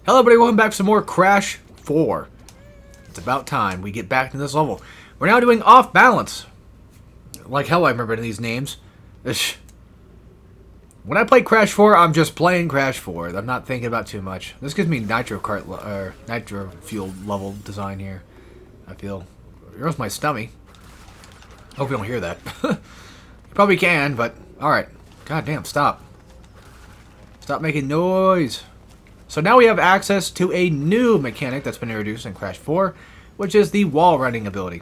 Hello everybody, welcome back to some more Crash 4. It's about time we get back to this level. We're now doing Off Balance. Like hell I remember these names. When I play Crash 4, I'm just playing Crash 4. I'm not thinking about too much. This gives me nitro fuel level design here, I feel. Here's my stomach. Hope you don't hear that. You probably can, but alright. God damn, stop. Stop making noise. So now we have access to a new mechanic that's been introduced in Crash 4, which is the wall running ability.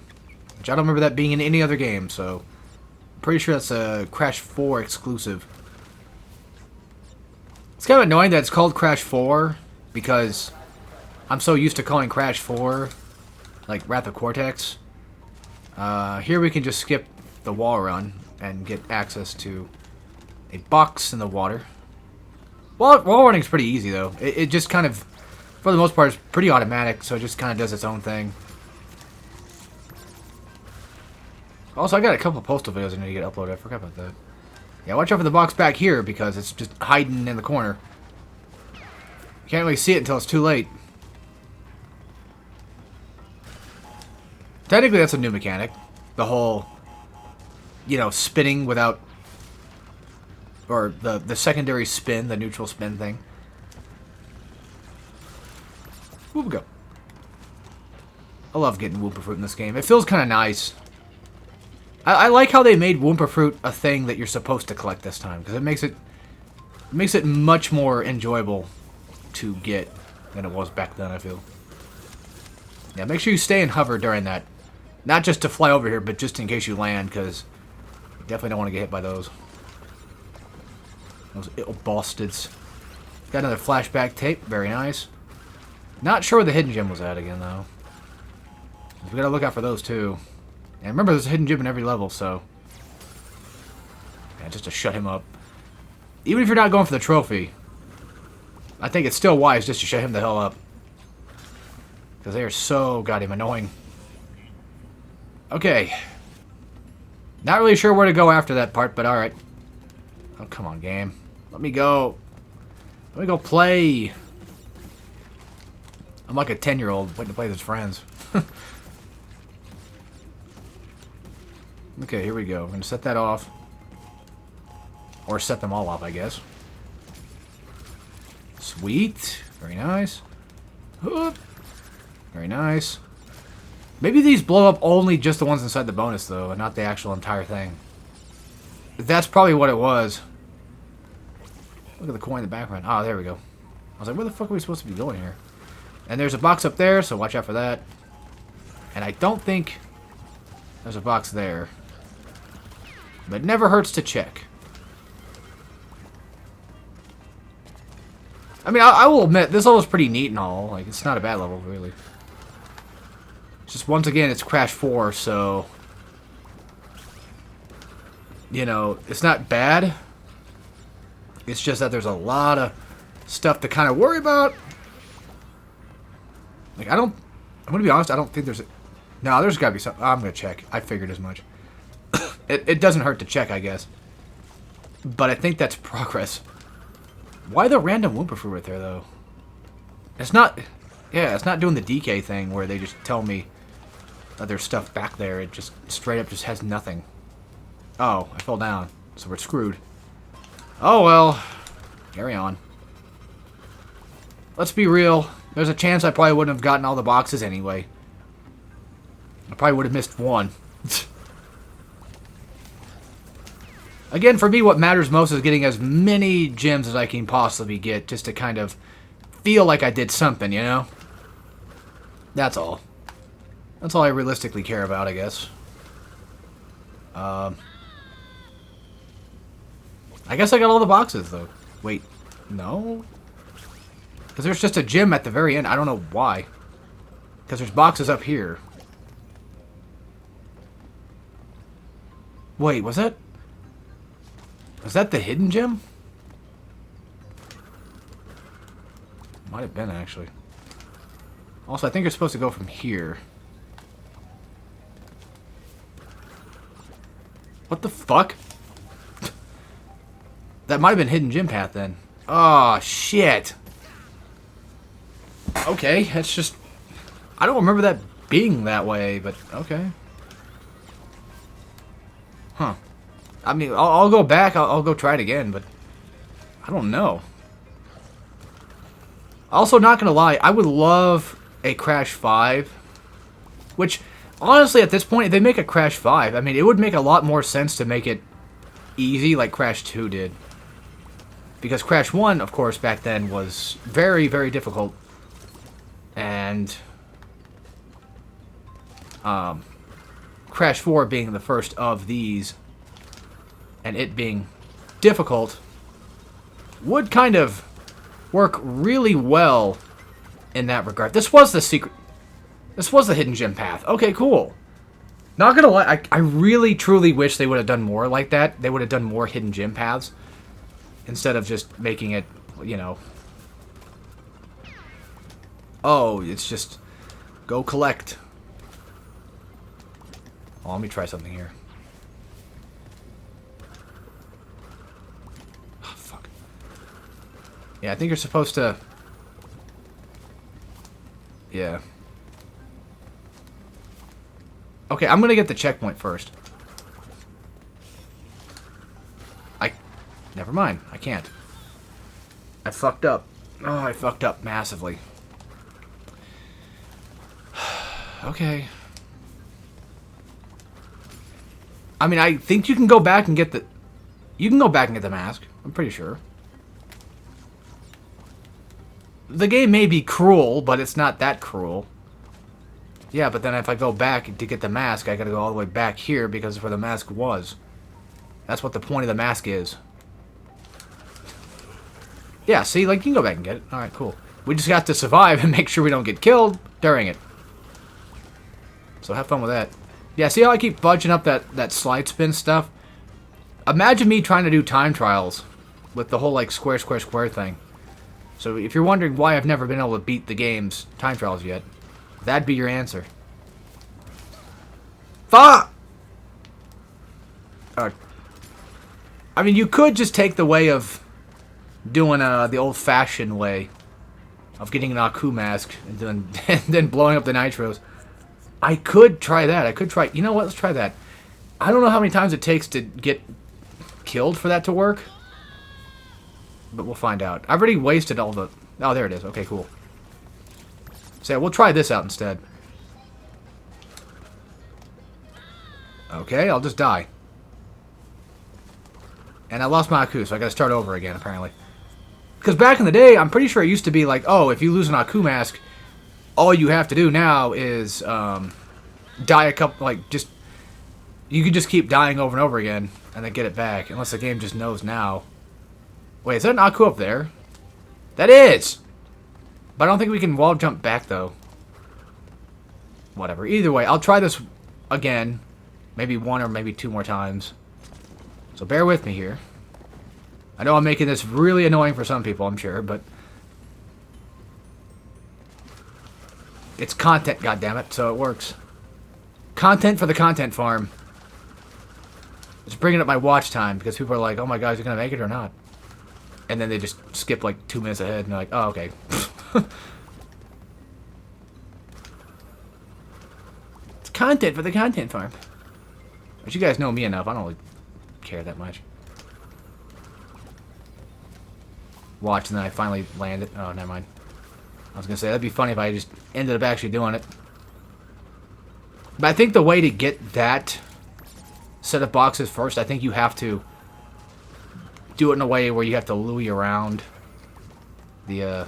Which I don't remember that being in any other game, so I'm pretty sure that's a Crash 4 exclusive. It's kind of annoying that it's called Crash 4, because I'm so used to calling Crash 4, like Wrath of Cortex. Here we can just skip the wall run and get access to a box in the water. Wall running is pretty easy, though. It just kind of, for the most part, is pretty automatic, so it just kind of does its own thing. Also, I got a couple of postal videos I need to get uploaded. I forgot about that. Yeah, watch out for the box back here, because it's just hiding in the corner. You can't really see it until it's too late. Technically, that's a new mechanic. The whole, you know, spinning without... Or the secondary spin, the neutral spin thing. Where we go? I love getting Wooper Fruit in this game. It feels kind of nice. I like how they made Wooper Fruit a thing that you're supposed to collect this time, because it makes it much more enjoyable to get than it was back then, I feel. Yeah, make sure you stay in hover during that. Not just to fly over here, but just in case you land, because you definitely don't want to get hit by those. Those ill bastards. Got another flashback tape. Very nice. Not sure where the hidden gem was at again, though. We gotta look out for those, too. And remember, there's a hidden gem in every level, so... Yeah, just to shut him up. Even if you're not going for the trophy, I think it's still wise just to shut him the hell up. Because they are so goddamn annoying. Okay. Not really sure where to go after that part, but alright. Oh, come on, game. Let me go. Let me go play. I'm like a 10-year-old waiting to play with his friends. Okay, here we go. We're going to set that off. Or set them all off, I guess. Sweet. Very nice. Very nice. Maybe these blow up only just the ones inside the bonus, though, and not the actual entire thing. That's probably what it was. Look at the coin in the background. Oh, there we go. I was like, where the fuck are we supposed to be going here? And there's a box up there, so watch out for that. And I don't think there's a box there. But it never hurts to check. I mean, I will admit, this level's pretty neat and all. Like, it's not a bad level, really. It's just, once again, it's Crash 4, so... You know, it's not bad. It's just that there's a lot of stuff to kind of worry about. Like, I'm going to be honest, I don't think there's... No, there's got to be something. I'm going to check. I figured as much. It doesn't hurt to check, I guess. But I think that's progress. Why the random Wooper Fruit right there, though? It's not... Yeah, it's not doing the DK thing where they just tell me that there's stuff back there. It just straight up just has nothing. Oh, I fell down. So we're screwed. Oh, well. Carry on. Let's be real. There's a chance I probably wouldn't have gotten all the boxes anyway. I probably would have missed one. Again, for me, what matters most is getting as many gems as I can possibly get, just to kind of feel like I did something, you know? That's all. That's all I realistically care about, I guess. I guess I got all the boxes, though. Wait, no? Because there's just a gem at the very end. I don't know why. Because there's boxes up here. Wait, was that the hidden gem? Might have been, actually. Also, I think you're supposed to go from here. What the fuck? That might have been hidden gem path then. Oh, shit. Okay, that's just... I don't remember that being that way, but okay. Huh. I mean, I'll go back, I'll go try it again, but... I don't know. Also, not gonna lie, I would love a Crash 5. Which, honestly, at this point, if they make a Crash 5, I mean, it would make a lot more sense to make it easy like Crash 2 did. Because Crash 1, of course, back then was very, very difficult. And Crash 4 being the first of these, and it being difficult, would kind of work really well in that regard. This was the secret... This was the hidden gem path. Okay, cool. Not gonna lie, I really, truly wish they would have done more like that. They would have done more hidden gem paths. Instead of just making it, you know... Oh, it's just... Go collect. Oh, let me try something here. Oh, fuck. Yeah, I think you're supposed to... Yeah. Okay, I'm gonna get the checkpoint first. Never mind, I can't. I fucked up. Oh, I fucked up massively. Okay. I mean, I think you can go back and get the... You can go back and get the mask. I'm pretty sure. The game may be cruel, but it's not that cruel. Yeah, but then if I go back to get the mask, I gotta go all the way back here because of where the mask was. That's what the point of the mask is. Yeah, see, like, you can go back and get it. Alright, cool. We just got to survive and make sure we don't get killed during it. So have fun with that. Yeah, see how I keep fudging up that slide spin stuff? Imagine me trying to do time trials with the whole, like, square, square, square thing. So if you're wondering why I've never been able to beat the game's time trials yet, that'd be your answer. Fuck! I mean, you could just take the way of doing the old-fashioned way of getting an Aku mask and then blowing up the nitros. I could try that. I could try... You know what? Let's try that. I don't know how many times it takes to get killed for that to work. But we'll find out. I've already wasted all the... Oh, there it is. Okay, cool. So yeah, we'll try this out instead. Okay, I'll just die. And I lost my Aku, so I gotta start over again, apparently. Because back in the day, I'm pretty sure it used to be like, oh, if you lose an Aku mask, all you have to do now is die a couple, like, just... You can just keep dying over and over again, and then get it back, unless the game just knows now. Wait, is that an Aku up there? That is! But I don't think we can wall jump back, though. Whatever. Either way, I'll try this again. Maybe one or maybe two more times. So bear with me here. I know I'm making this really annoying for some people, I'm sure, but... It's content, goddammit, so it works. Content for the content farm. It's bringing up my watch time, because people are like, oh my god, is he gonna make it or not? And then they just skip like 2 minutes ahead, and they're like, oh, okay. It's content for the content farm. But you guys know me enough, I don't really care that much. Watch, and then I finally land it. Oh, never mind. I was gonna say, that'd be funny if I just ended up actually doing it. But I think the way to get that set of boxes first, I think you have to do it in a way where you have to Louie around the,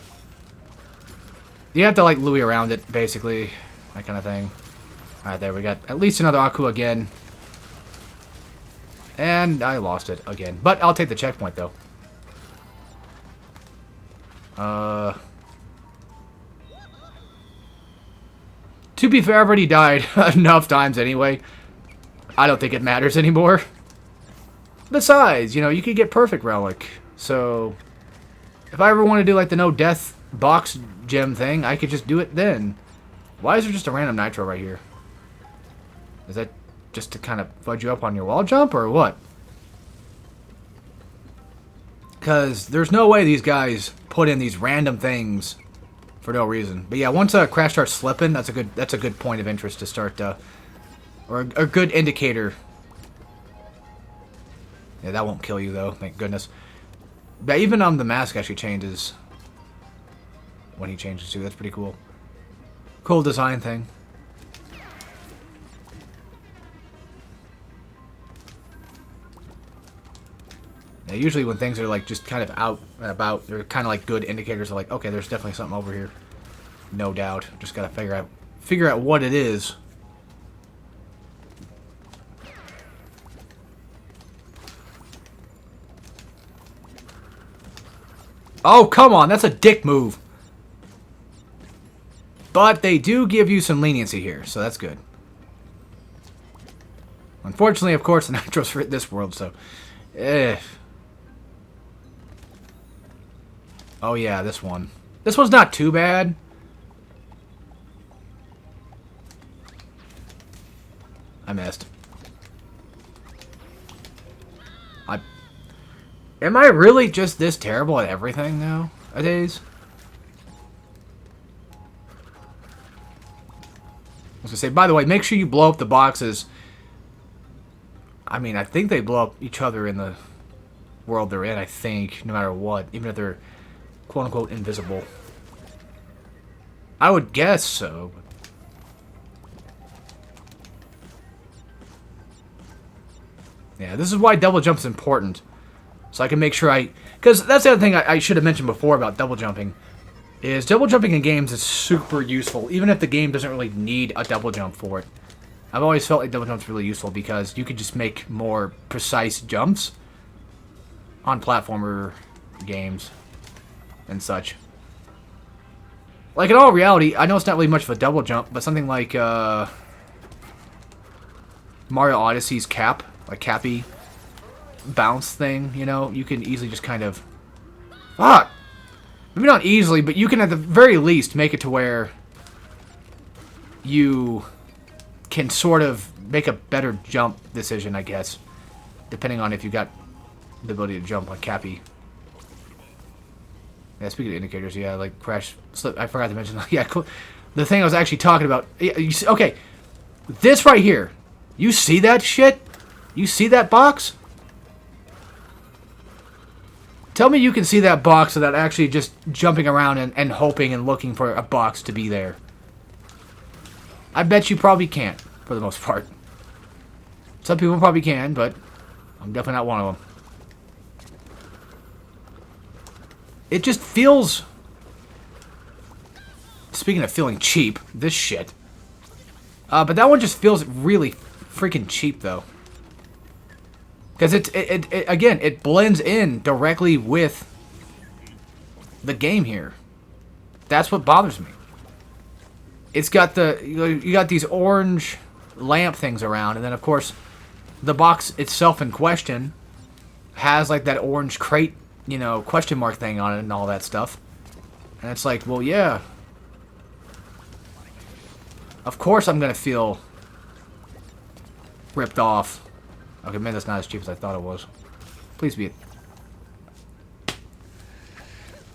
You have to, like, Louie around it, basically. That kind of thing. Alright, there we got at least another Aku again. And I lost it again. But I'll take the checkpoint, though. To be fair, I've already died enough times anyway. I don't think it matters anymore. Besides, you know, you could get Perfect Relic. So, if I ever want to do, like, the no death box gem thing, I could just do it then. Why is there just a random nitro right here? Is that just to kind of fudge you up on your wall jump, or what? Because there's no way these guys put in these random things for no reason. But yeah, once Crash starts slipping, that's a good point of interest to start, or a good indicator. Yeah, that won't kill you though, thank goodness. But even the mask actually changes when he changes too. That's pretty cool. Cool design thing. Yeah, usually when things are like just kind of out and about, they're kind of like good indicators of like, okay, there's definitely something over here. No doubt. Just gotta figure out what it is. Oh, come on, that's a dick move. But they do give you some leniency here, so that's good. Unfortunately, of course, the Nitro's for this world, so... Oh yeah, this one. This one's not too bad. I missed. Am I really just this terrible at everything nowadays? I was gonna say, by the way, make sure you blow up the boxes. I mean, I think they blow up each other in the world they're in, I think, no matter what. Even if they're quote-unquote invisible. I would guess so. Yeah, this is why double jump's important. So I can make sure because that's the other thing I should have mentioned before about double jumping. Is double jumping in games is super useful, even if the game doesn't really need a double jump for it. I've always felt like double jump's really useful because you can just make more precise jumps on platformer games and such. Like, in all reality, I know it's not really much of a double jump, but something like Mario Odyssey's cap, like Cappy bounce thing, you know, you can easily just kind of... Fuck! Maybe not easily, but you can at the very least make it to where you can sort of make a better jump decision, I guess. Depending on if you got the ability to jump like Cappy. Yeah, speaking of indicators, yeah, like crash, slip, I forgot to mention, yeah, cool. The thing I was actually talking about, okay, this right here, you see that shit? You see that box? Tell me you can see that box without actually just jumping around and hoping and looking for a box to be there. I bet you probably can't, for the most part. Some people probably can, but I'm definitely not one of them. It just feels... Speaking of feeling cheap, this shit. But that one just feels really freaking cheap, though. Because again, it blends in directly with the game here. That's what bothers me. It's got you got these orange lamp things around, and then of course, the box itself in question has like that orange crate, you know, question mark thing on it and all that stuff. And it's like, well, yeah. Of course I'm gonna feel ripped off. Okay, man, that's not as cheap as I thought it was. Please be it.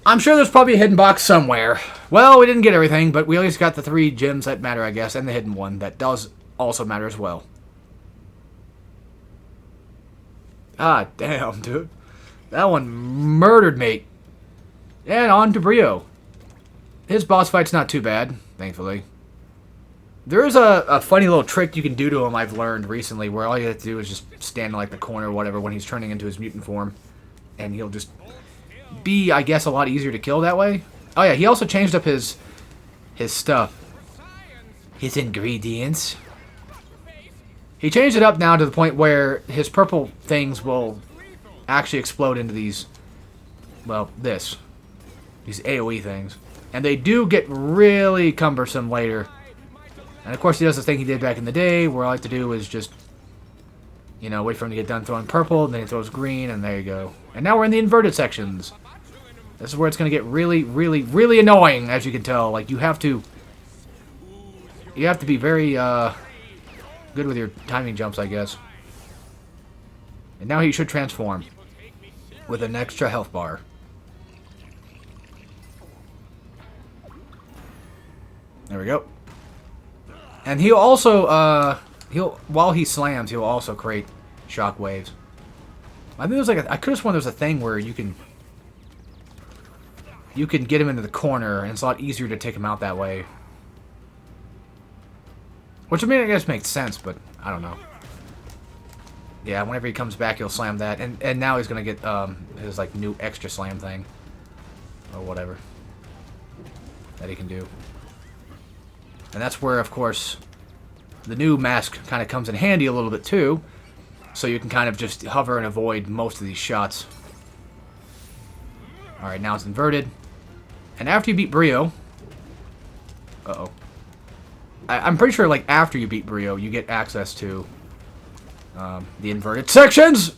I'm sure there's probably a hidden box somewhere. Well, we didn't get everything, but we at least got the 3 gems that matter, I guess, and the hidden one that does also matter as well. Ah, damn, dude. That one murdered me. And on to Brio. His boss fight's not too bad, thankfully. There is a funny little trick you can do to him I've learned recently, where all you have to do is just stand in like the corner or whatever when he's turning into his mutant form. And he'll just be, I guess, a lot easier to kill that way. Oh yeah, he also changed up his stuff. His ingredients. He changed it up now to the point where his purple things will actually explode into these, well, these AoE things. And they do get really cumbersome later. And of course he does the thing he did back in the day, where all I have to do is just, you know, wait for him to get done throwing purple, and then he throws green, and there you go. And now we're in the inverted sections. This is where it's going to get really, really, really annoying, as you can tell. Like, you have to be very, good with your timing jumps, I guess. And now he should transform with an extra health bar. There we go. And he'll also, while he slams, he'll also create shock waves. I think there's like I could have sworn there's a thing where you can get him into the corner, and it's a lot easier to take him out that way. Which, I mean, I guess makes sense, but I don't know. Yeah, whenever he comes back, he'll slam that, and now he's gonna get his like new extra slam thing, or whatever that he can do. And that's where, of course, the new mask kind of comes in handy a little bit too, so you can kind of just hover and avoid most of these shots. All right, now it's inverted, and after you beat Brio, I'm pretty sure like after you beat Brio, you get access to the inverted sections.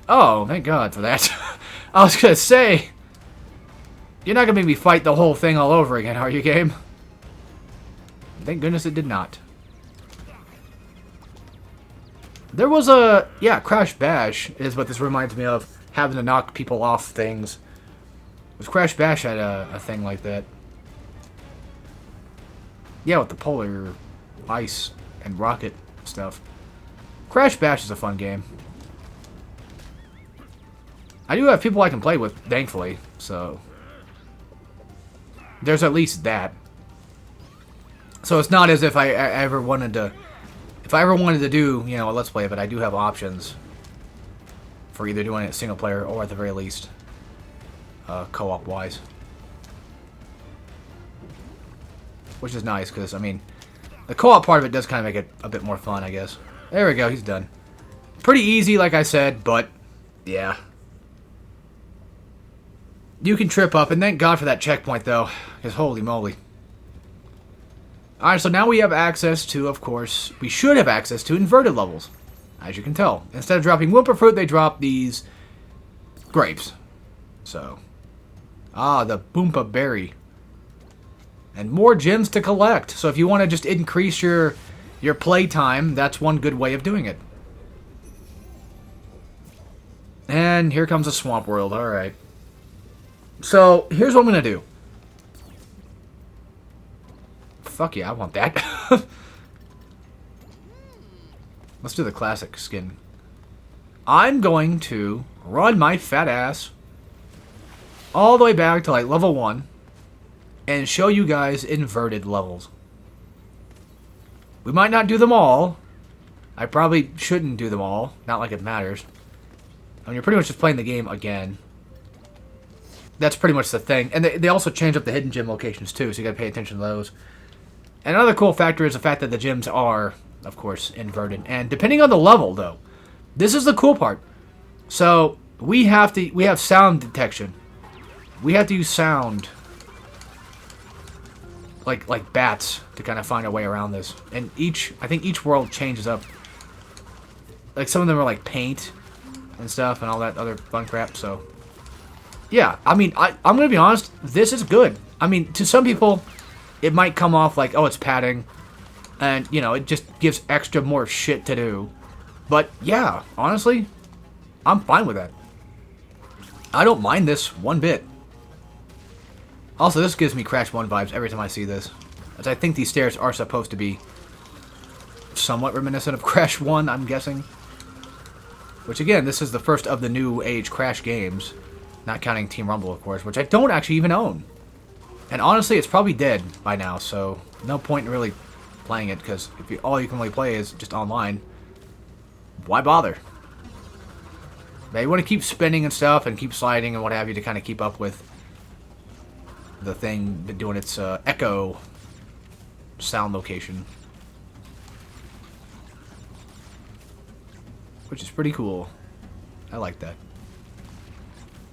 Oh, thank God for that. I was gonna say, you're not gonna make me fight the whole thing all over again, are you, game? Thank goodness it did not. There was a... Yeah, Crash Bash is what this reminds me of. Having to knock people off things. Was Crash Bash had a thing like that. Yeah, with the polar ice and rocket stuff. Crash Bash is a fun game. I do have people I can play with, thankfully, so... There's at least that. So it's not as if I ever wanted to... If I ever wanted to do, you know, a Let's Play of it, I do have options for either doing it single player or at the very least co-op wise. Which is nice, because, I mean, the co-op part of it does kind of make it a bit more fun, I guess. There we go, he's done. Pretty easy, like I said, but, yeah. You can trip up, and thank God for that checkpoint, though, because holy moly. Alright, so now we have access to, of course, we should have access to inverted levels, as you can tell. Instead of dropping Wumpa Fruit, they drop these grapes. So, the Boompa Berry. And more gems to collect. So if you want to just increase your play time, that's one good way of doing it. And here comes a Swamp World, alright. So, here's what I'm going to do. Fuck yeah, I want that. Let's do the classic skin. I'm going to run my fat ass all the way back to like level 1 and show you guys inverted levels. We might not do them all. I probably shouldn't do them all. Not like it matters. I mean, you're pretty much just playing the game again. That's pretty much the thing. And they also change up the hidden gem locations too, so you gotta pay attention to those. And another cool factor is the fact that the gyms are, of course, inverted. And depending on the level, though, this is the cool part. So we have sound detection. We have to use sound, like bats, to kind of find a way around this. And I think each world changes up. Like some of them are like paint and stuff and all that other fun crap. So yeah, I mean, I'm gonna be honest. This is good. I mean, to some people, it might come off like, oh, it's padding, and, you know, it just gives extra more shit to do. But, yeah, honestly, I'm fine with that. I don't mind this one bit. Also, this gives me Crash 1 vibes every time I see this, as I think these stairs are supposed to be somewhat reminiscent of Crash 1, I'm guessing. Which, again, this is the first of the new age Crash games, not counting Team Rumble, of course, which I don't actually even own. And honestly, it's probably dead by now, so no point in really playing it, because if all you can really play is just online, why bother? But you want to keep spinning and stuff, and keep sliding and what have you to kind of keep up with the thing doing its echo sound location. Which is pretty cool. I like that.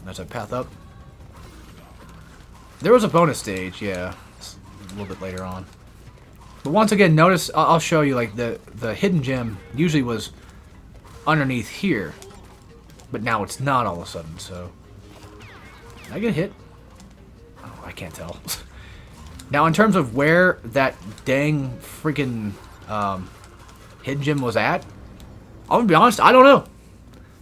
There's a path up. There was a bonus stage, yeah, a little bit later on. But once again, notice, I'll show you, like, the hidden gem usually was underneath here. But now it's not all of a sudden, so... Did I get hit? Oh, I can't tell. Now, in terms of where that dang freaking hidden gem was at, I'm gonna be honest, I don't know.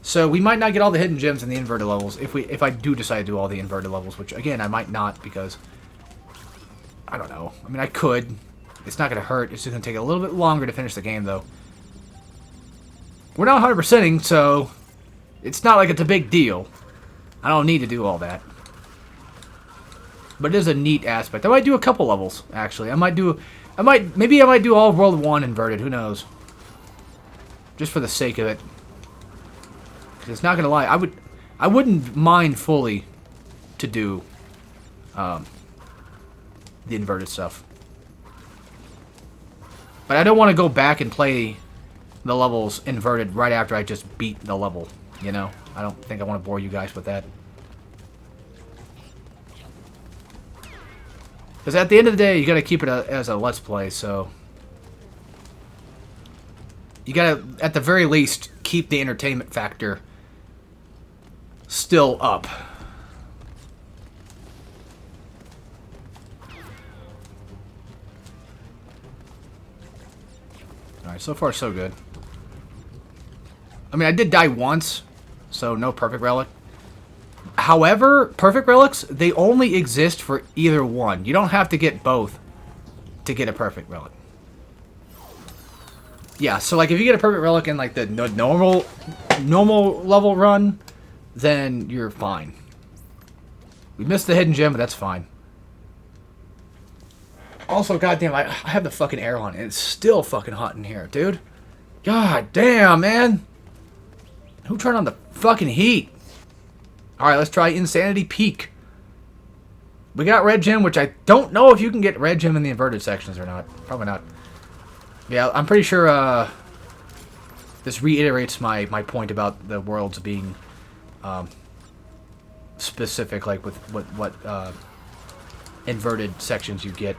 So we might not get all the hidden gems in the inverted levels if I do decide to do all the inverted levels, which again I might not because I don't know. I mean I could. It's not gonna hurt. It's just gonna take a little bit longer to finish the game though. We're not 100%ing, so it's not like it's a big deal. I don't need to do all that. But it is a neat aspect. I might do a couple levels, actually. Maybe I might do all of World 1 inverted, who knows. Just for the sake of it. Because it's not gonna lie, I wouldn't mind fully to do the inverted stuff. But I don't want to go back and play the levels inverted right after I just beat the level, you know? I don't think I want to bore you guys with that. Because at the end of the day, you got to keep it as a Let's Play, so... You got to, at the very least, keep the entertainment factor still up. Alright, so far so good. I mean, I did die once, so no perfect relic. However, perfect relics, they only exist for either one. You don't have to get both to get a perfect relic. Yeah, so like if you get a perfect relic in like the normal level run, then you're fine. We missed the hidden gem, but that's fine. Also, goddamn, I have the fucking air on, and it's still fucking hot in here, dude. God damn, man. Who turned on the fucking heat? Alright, let's try Insanity Peak. We got Red Gem, which I don't know if you can get Red Gem in the inverted sections or not. Probably not. Yeah, I'm pretty sure this reiterates my point about the worlds being specific, like with what inverted sections you get.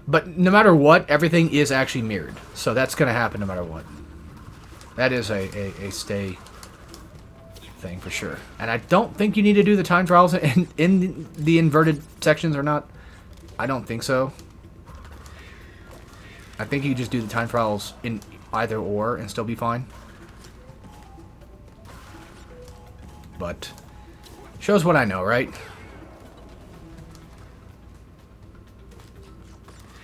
But no matter what, everything is actually mirrored. So that's going to happen no matter what. That is a stay thing for sure. And I don't think you need to do the time trials in the inverted sections or not. I don't think so. I think you just do the time trials in either or and still be fine. But shows what I know, right?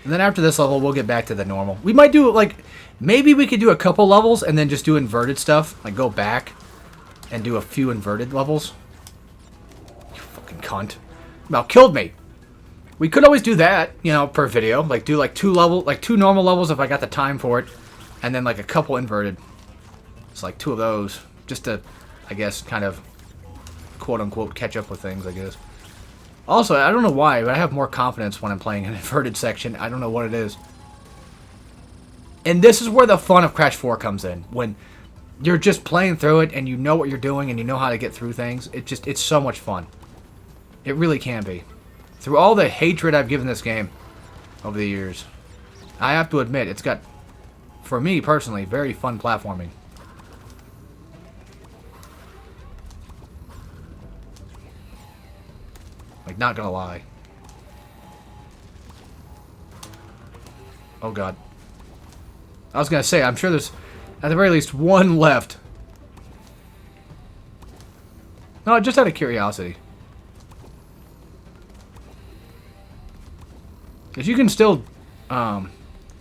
And then after this level, we'll get back to the normal. We might do, like, maybe we could do a couple levels and then just do inverted stuff. Like, go back and do a few inverted levels. You fucking cunt. About killed me. We could always do that, you know, per video. Like, do, like, two normal levels if I got the time for it. And then, like, a couple inverted. It's like 2 of those. Just to, I guess, kind of, quote-unquote, catch up with things, I guess. Also, I don't know why, but I have more confidence when I'm playing an inverted section. I don't know what it is. And this is where the fun of Crash 4 comes in. When you're just playing through it and you know what you're doing and you know how to get through things. It's so much fun. It really can be. Through all the hatred I've given this game over the years, I have to admit, it's got, for me personally, very fun platforming. Like, not gonna lie. Oh god. I was gonna say, I'm sure there's at the very least one left. No, just out of curiosity. Because you can still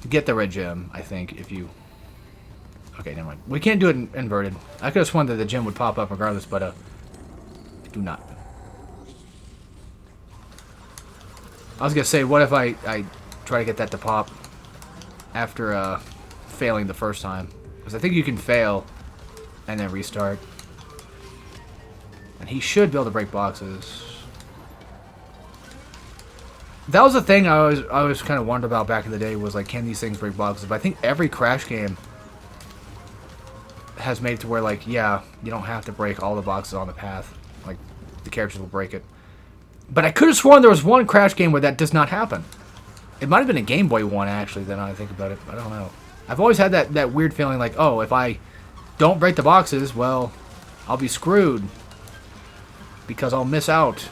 get the red gem, I think, if you... Okay, never mind. We can't do it inverted. I could have sworn that the gem would pop up regardless, but do not. I was gonna say, what if I try to get that to pop after failing the first time? Because I think you can fail and then restart. And he should be able to break boxes. That was the thing I was kind of wondered about back in the day, was like, can these things break boxes? But I think every Crash game has made it to where, like, yeah, you don't have to break all the boxes on the path. Like, the characters will break it. But I could have sworn there was one Crash game where that does not happen. It might have been a Game Boy one, actually, then I think about it. I don't know. I've always had that weird feeling like, oh, if I don't break the boxes, well, I'll be screwed. Because I'll miss out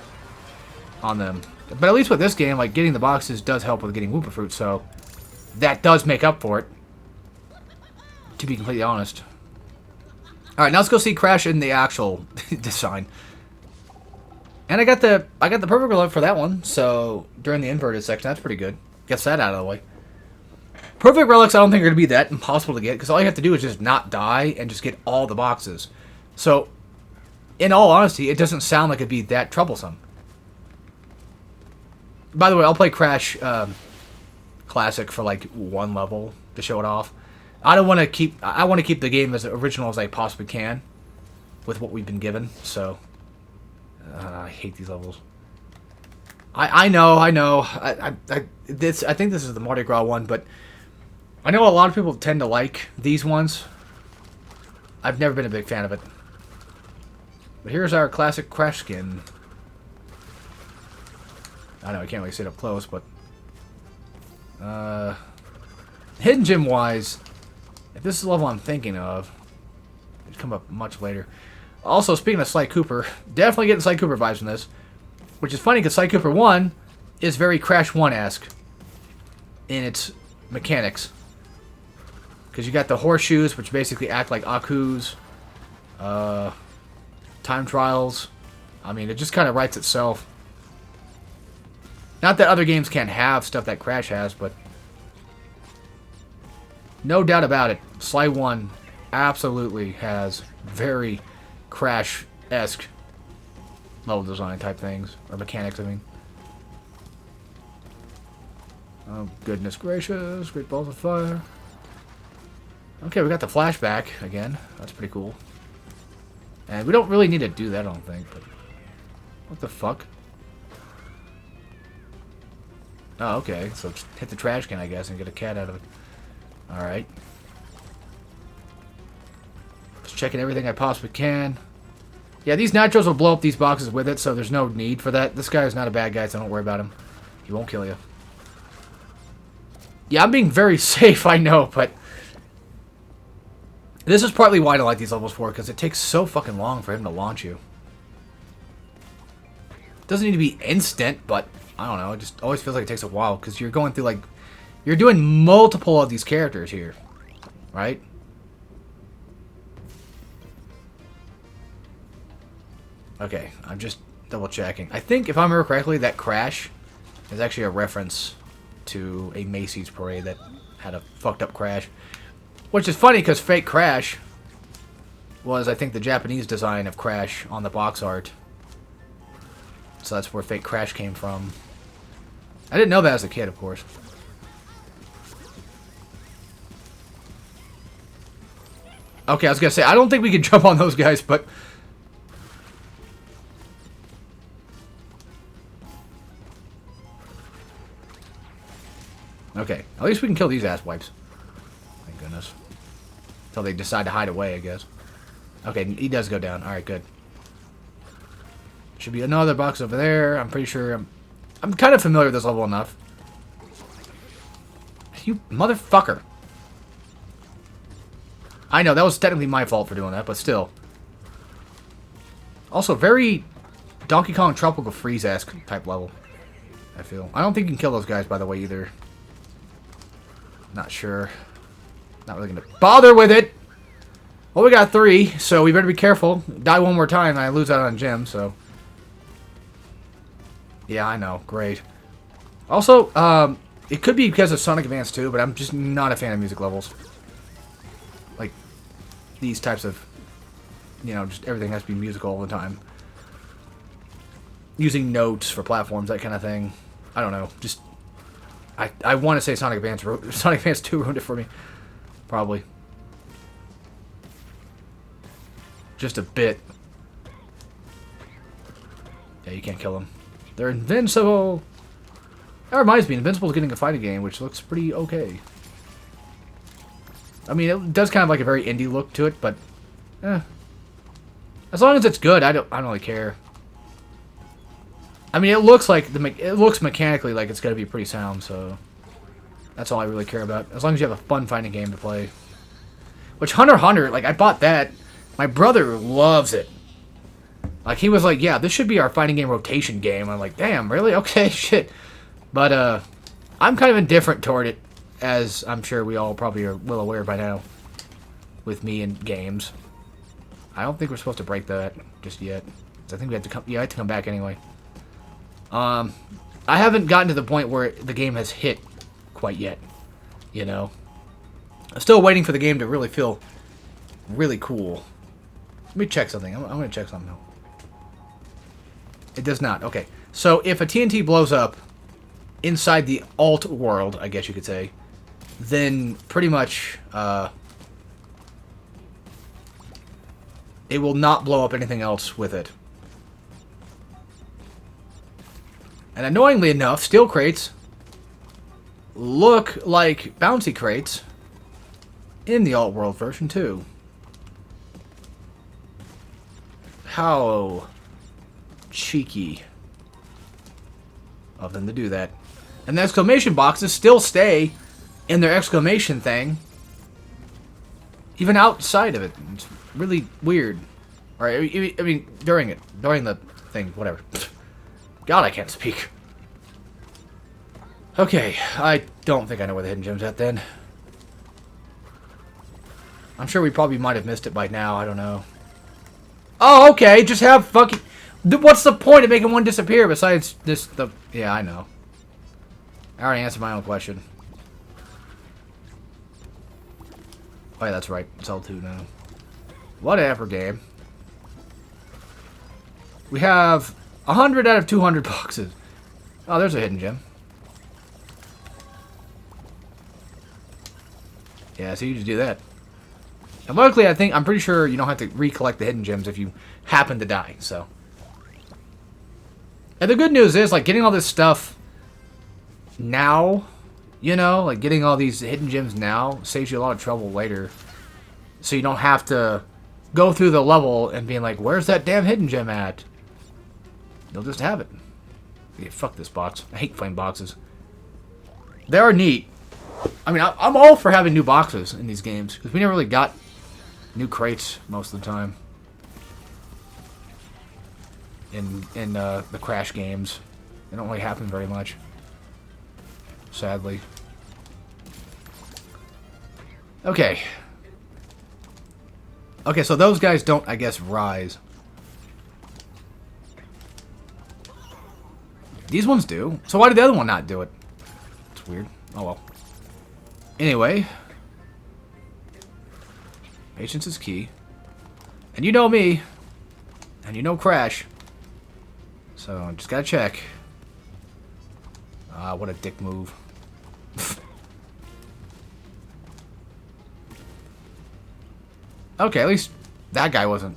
on them. But at least with this game, like, getting the boxes does help with getting Woopa Fruit, so that does make up for it. To be completely honest. All right, now let's go see Crash in the actual design. And I got the perfect relic for that one. So during the inverted section, that's pretty good. Gets that out of the way. Perfect relics, I don't think are going to be that impossible to get because all you have to do is just not die and just get all the boxes. So, in all honesty, it doesn't sound like it'd be that troublesome. By the way, I'll play Crash Classic for like one level to show it off. I want to keep the game as original as I possibly can with what we've been given. So, I hate these levels. I know. I think this is the Mardi Gras one, but I know a lot of people tend to like these ones. I've never been a big fan of it. But here's our classic Crash skin. I know I can't really see it up close, but hidden gem wise, if this is the level I'm thinking of, it'd come up much later. Also, speaking of Sly Cooper, definitely getting Sly Cooper vibes from this, which is funny because Sly Cooper 1 is very Crash 1-esque in its mechanics. Because you got the horseshoes, which basically act like Aku's, time trials. I mean, it just kind of writes itself. Not that other games can't have stuff that Crash has, but no doubt about it, Sly 1 absolutely has very Crash-esque level design type things, or mechanics, I mean. Oh, goodness gracious, great balls of fire. Okay, we got the flashback again. That's pretty cool. And we don't really need to do that, I don't think. But what the fuck? Oh, okay. So just hit the trash can, I guess, and get a cat out of it. Alright. Just checking everything I possibly can. Yeah, these nitros will blow up these boxes with it, so there's no need for that. This guy is not a bad guy, so don't worry about him. He won't kill you. Yeah, I'm being very safe, I know, but this is partly why I don't like these levels for, because it takes so fucking long for him to launch you. It doesn't need to be instant, but I don't know. It just always feels like it takes a while, because you're going through, like, you're doing multiple of these characters here, right? Okay, I'm just double checking. I think, if I remember correctly, that Crash is actually a reference to a Macy's parade that had a fucked up Crash. Which is funny because Fake Crash was, I think, the Japanese design of Crash on the box art. So that's where Fake Crash came from. I didn't know that as a kid, of course. Okay, I was going to say, I don't think we can jump on those guys, but okay, at least we can kill these ass wipes. Thank goodness. Until they decide to hide away, I guess. Okay, he does go down. Alright, good. Should be another box over there. I'm pretty sure I'm kind of familiar with this level enough. You motherfucker. I know, that was technically my fault for doing that, but still. Also, very Donkey Kong Tropical Freeze-esque type level, I feel. I don't think you can kill those guys, by the way, either. Not sure. Not really gonna bother with it. Well, we got 3, so we better be careful. Die one more time, and I lose out on gems, so. Yeah, I know. Great. Also, it could be because of Sonic Advance 2, but I'm just not a fan of music levels. Like, these types of, you know, just everything has to be musical all the time. Using notes for platforms, that kind of thing. I don't know. Just, I want to say Sonic Advance 2 ruined it for me. Probably. Just a bit. Yeah, you can't kill them. They're invincible. That reminds me, Invincible is getting a fighting game, which looks pretty okay. I mean, it does kind of like a very indie look to it, but as long as it's good, I don't really care. I mean, it looks mechanically like it's gonna be pretty sound, so that's all I really care about. As long as you have a fun fighting game to play. Which Hunter x Hunter, like I bought that. My brother loves it. Like he was like, yeah, this should be our fighting game rotation game. I'm like, damn, really? Okay, shit. But I'm kind of indifferent toward it, as I'm sure we all probably are well aware by now, with me and games. I don't think we're supposed to break that just yet. I think we have to come. Yeah, I have to come back anyway. I haven't gotten to the point where the game has hit quite yet. You know, I'm still waiting for the game to really feel really cool. Let me check something. I'm going to check something. It does not. Okay. So if a TNT blows up inside the alt world, I guess you could say, then pretty much it will not blow up anything else with it. And annoyingly enough, steel crates look like bouncy crates in the alt world version too. How cheeky of them to do that. And the exclamation boxes still stay in their exclamation thing, even outside of it. It's really weird. Or, I mean, during the thing, whatever. God, I can't speak. Okay, I don't think I know where the hidden gem's at then. I'm sure we probably might have missed it by now, I don't know. Oh, okay, just have fucking... What's the point of making one disappear besides this, Yeah, I know. I already answered my own question. Oh yeah, that's right. It's L2 now. Whatever, game. We have 100 out of 200 boxes. Oh, there's a hidden gem. Yeah, so you just do that. And luckily, I'm pretty sure you don't have to recollect the hidden gems if you happen to die, so. And the good news is, like, getting all this stuff now, you know, like, getting all these hidden gems now saves you a lot of trouble later. So you don't have to go through the level and being like, where's that damn hidden gem at? You'll just have it. Yeah, fuck this box. I hate flame boxes. They are neat. I mean, I'm all for having new boxes in these games, because we never really got new crates most of the time. In the Crash games. They don't really happen very much. Sadly. Okay. Okay, so those guys don't, I guess, rise. These ones do. So why did the other one not do it? It's weird. Oh well. Anyway. Patience is key. And you know me. And you know Crash. So, just gotta check. Ah, what a dick move. Okay, at least that guy wasn't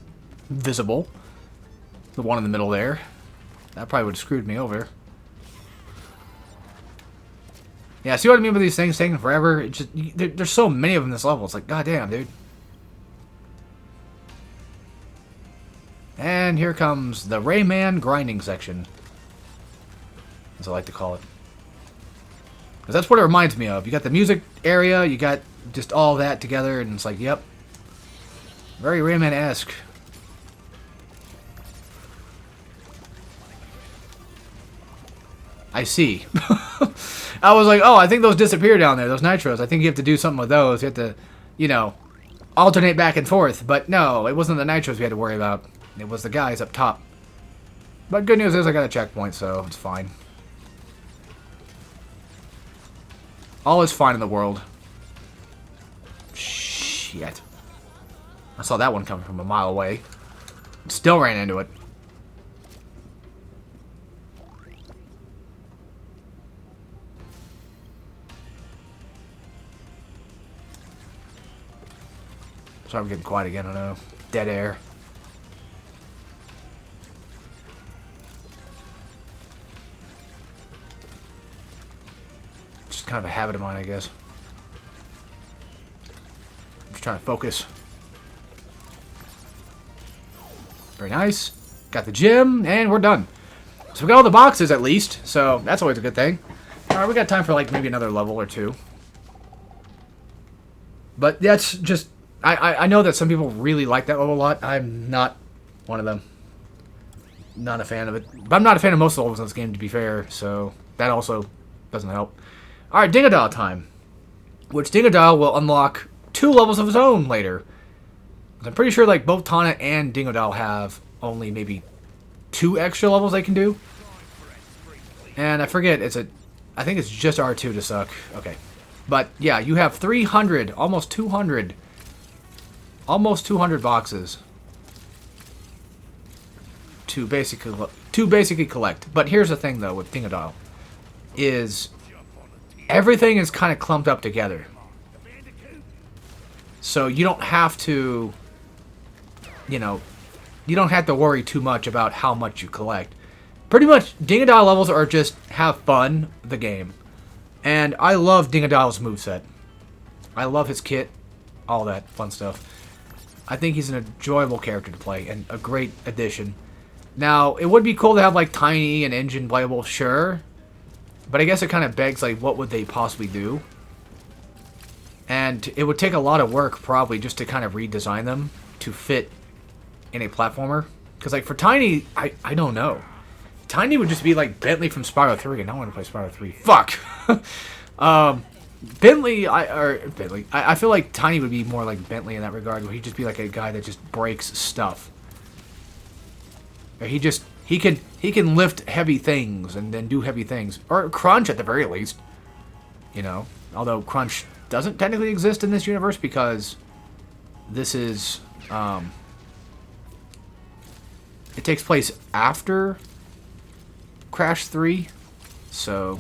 visible. The one in the middle there. That probably would have screwed me over. Yeah, see what I mean by these things taking forever? It's just, there's so many of them in this level. It's like, goddamn, dude. And here comes the Rayman grinding section, as I like to call it. Because that's what it reminds me of. You got the music area, you got just all that together, and it's like, yep. Very Rayman-esque. I see. I was like, oh, I think those disappear down there, those nitros. I think you have to do something with those. You have to, you know, alternate back and forth. But no, it wasn't the nitros we had to worry about. It was the guys up top. But good news is I got a checkpoint, so it's fine. All is fine in the world. Shit. I saw that one coming from a mile away. Still ran into it. Sorry, I'm getting quiet again, I know. Dead air. Just kind of a habit of mine, I guess. I'm just trying to focus. Very nice. Got the gym, and we're done. So we got all the boxes, at least, so that's always a good thing. Alright, we got time for, like, maybe another level or two. But that's just... I know that some people really like that level a lot. I'm not one of them. Not a fan of it. But I'm not a fan of most of the levels in this game, to be fair, so that also doesn't help. Alright, Dingadile time. Which Dingadile will unlock 2 levels of his own later. I'm pretty sure like both Tana and Dingodile have only maybe 2 extra levels they can do. And I forget, I think it's just R2 to suck. Okay. But yeah, you have 300, almost 200 boxes to basically collect. But here's the thing though with Dingodile is everything is kind of clumped up together. So you don't have to, you know, you don't have to worry too much about how much you collect. Pretty much, Dingodile levels are just have fun, the game. And I love Dingodile's moveset. I love his kit, all that fun stuff. I think he's an enjoyable character to play and a great addition. Now, it would be cool to have like Tiny and Engine playable, sure. But I guess it kind of begs like what would they possibly do? And it would take a lot of work probably just to kind of redesign them to fit in a platformer. Because like for Tiny, I don't know. Tiny would just be like Bentley from Spyro 3, and I want to play Spyro 3. Fuck! I feel like Tiny would be more like Bentley in that regard, where he'd just be like a guy that just breaks stuff. Or he can lift heavy things and then do heavy things. Or Crunch at the very least. You know? Although Crunch doesn't technically exist in this universe because this is, it takes place after Crash 3, so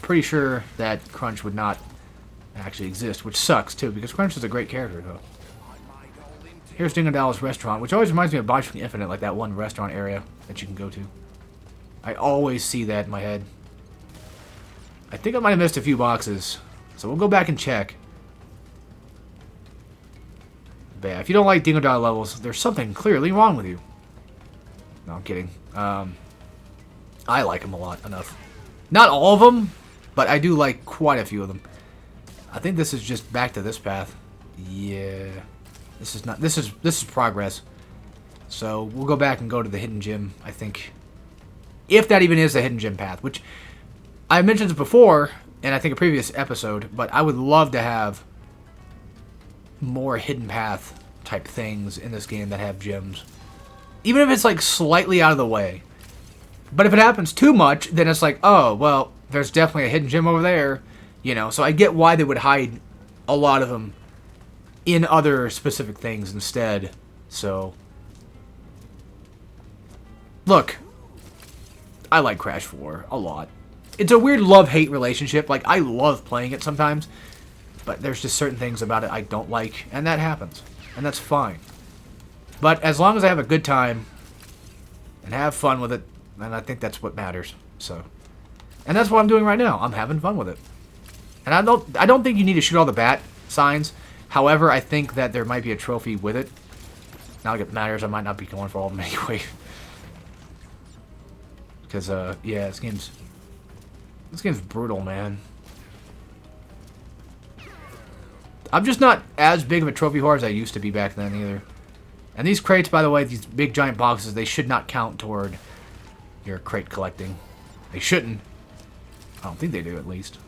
pretty sure that Crunch would not actually exist, which sucks too, because Crunch is a great character though. Here's Dingodile's restaurant, which always reminds me of Bioshock Infinite, like that one restaurant area that you can go to. I always see that in my head. I think I might have missed a few boxes, so we'll go back and check. But yeah, if you don't like Dingodile levels, there's something clearly wrong with you. No, I'm kidding. I like them a lot enough. Not all of them, but I do like quite a few of them. I think this is just back to this path. Yeah. This is not. This is progress. So we'll go back and go to the hidden gym, I think. If that even is the hidden gym path, which I mentioned it before, and I think a previous episode, but I would love to have more hidden path type things in this game that have gyms. Even if it's like slightly out of the way. But if it happens too much, then it's like, oh, well, there's definitely a hidden gym over there. You know, so I get why they would hide a lot of them in other specific things instead. So, look, I like Crash 4 a lot. It's a weird love-hate relationship. Like, I love playing it sometimes, but there's just certain things about it I don't like, and that happens. And that's fine. But as long as I have a good time and have fun with it, then I think that's what matters. So, and that's what I'm doing right now. I'm having fun with it. And I don't think you need to shoot all the bat signs. However, I think that there might be a trophy with it. Not like it matters. I might not be going for all of them anyway. Because yeah, this game's brutal, man. I'm just not as big of a trophy whore as I used to be back then either. And these crates, by the way, these big giant boxes, they should not count toward your crate collecting. They shouldn't. I don't think they do, at least.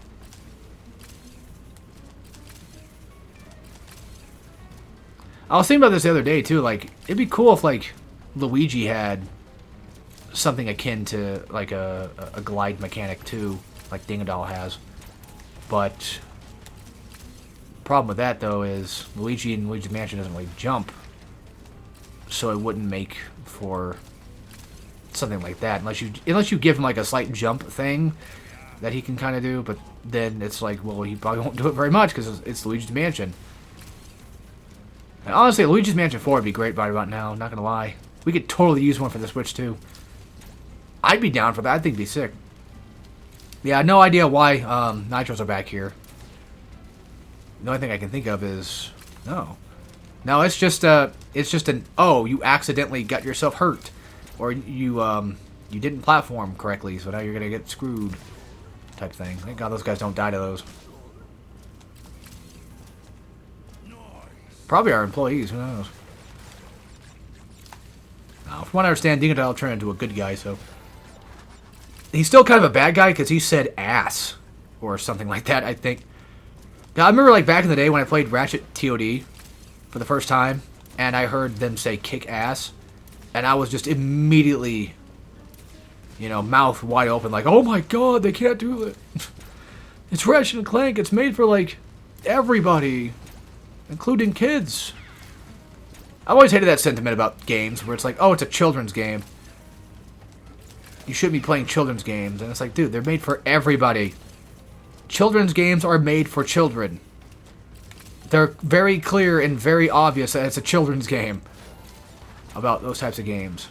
I was thinking about this the other day, too. Like, it'd be cool if, like, Luigi had something akin to, like, a glide mechanic, too, like Dingodile has. But problem with that, though, is Luigi in Luigi's Mansion doesn't really jump. So it wouldn't make for something like that unless you give him like a slight jump thing that he can kind of do. But then it's like, well, he probably won't do it very much because it's Luigi's Mansion. And honestly, Luigi's Mansion 4 would be great right about now. Not gonna lie, we could totally use one for the Switch too. I'd be down for that. I think it'd be sick. Yeah, no idea why Nitros are back here. The only thing I can think of is no, it's just an oh, you accidentally got yourself hurt, or you didn't platform correctly, so now you're gonna get screwed, type thing. Thank God those guys don't die to those. Probably our employees. Who knows? Now, from what I understand, Dingodile turned into a good guy, so he's still kind of a bad guy because he said ass or something like that, I think. I remember like back in the day when I played Ratchet TOD for the first time, and I heard them say kick ass, and I was just immediately, you know, mouth wide open, like, oh my god, they can't do it. It's Ratchet and Clank. It's made for like everybody, including kids. I've always hated that sentiment about games where it's like, oh, it's a children's game. You shouldn't be playing children's games. And it's like, dude, they're made for everybody. Children's games are made for children. They're very clear and very obvious that it's a children's game about those types of games.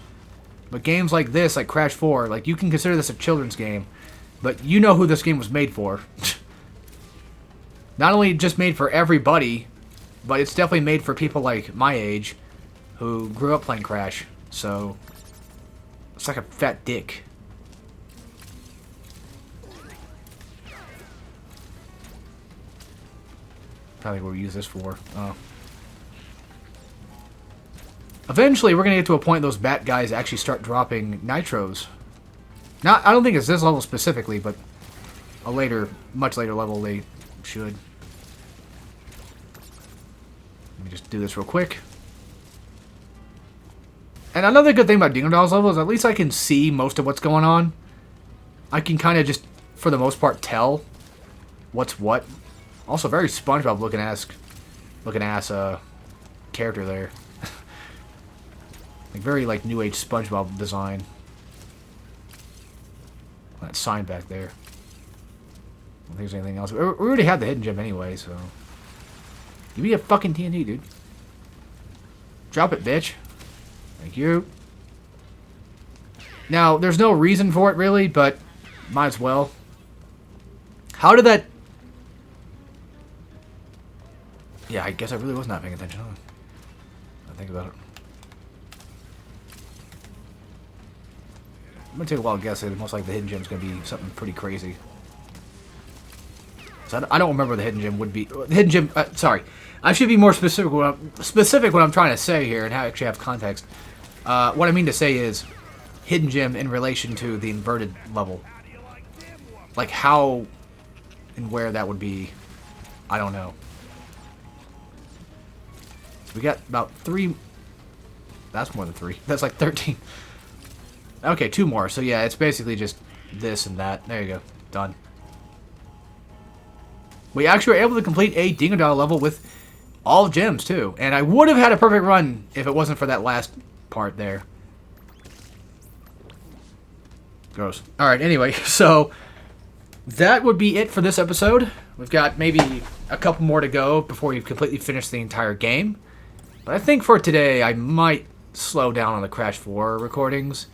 But games like this, like Crash 4, like you can consider this a children's game, but you know who this game was made for. Not only just made for everybody, but it's definitely made for people like my age who grew up playing Crash. So it's like a fat dick. Probably what we use this for. Oh. Eventually, we're gonna get to a point those bat guys actually start dropping nitros. Not, I don't think it's this level specifically, but a later, much later level they should. Let me just do this real quick. And another good thing about Dingo Dolls level is at least I can see most of what's going on. I can kind of just, for the most part, tell what's what. Also, very SpongeBob looking ass character there. Like very like new age SpongeBob design. That sign back there. I don't think there's anything else. We already had the hidden gem anyway, so give me a fucking TNT, dude. Drop it, bitch. Thank you. Now, there's no reason for it, really, but might as well. How did that... Yeah, I guess I really was not paying attention. I think about it. I'm going to take a wild guess that most likely the hidden gem is going to be something pretty crazy. So I don't remember the hidden gem would be... The hidden gem... sorry. I should be more specific what I'm trying to say here and actually have context. What I mean to say is hidden gem in relation to the inverted level. Like how and where that would be, I don't know. So we got about 3. That's more than 3. That's like 13. Okay, 2 more. So yeah, it's basically just this and that. There you go. Done. We actually were able to complete a Dingo Doll level with all gems too. And I would have had a perfect run if it wasn't for that last part there. Gross. Alright, anyway, so that would be it for this episode. We've got maybe a couple more to go before we've completely finished the entire game. But I think for today, I might slow down on the Crash 4 recordings.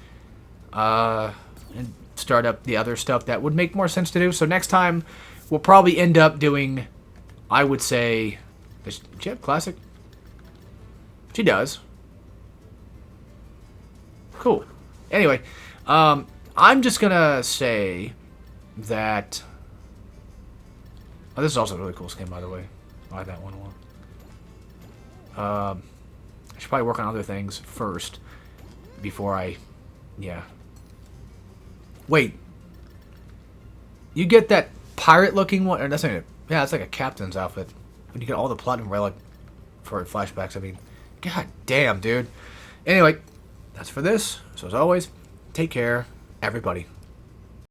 And start up the other stuff that would make more sense to do. So next time, we'll probably end up doing, I would say... Does she have Classic? She does. Cool. Anyway, I'm just gonna say that... Oh, this is also a really cool skin, by the way. I like that one a lot. I should probably work on other things first before I... Yeah. Wait. You get that pirate-looking one? Or that's not... Yeah, that's like a captain's outfit. When you get all the platinum relic for flashbacks, I mean... God damn, dude. Anyway... That's for this. So as always, take care, everybody.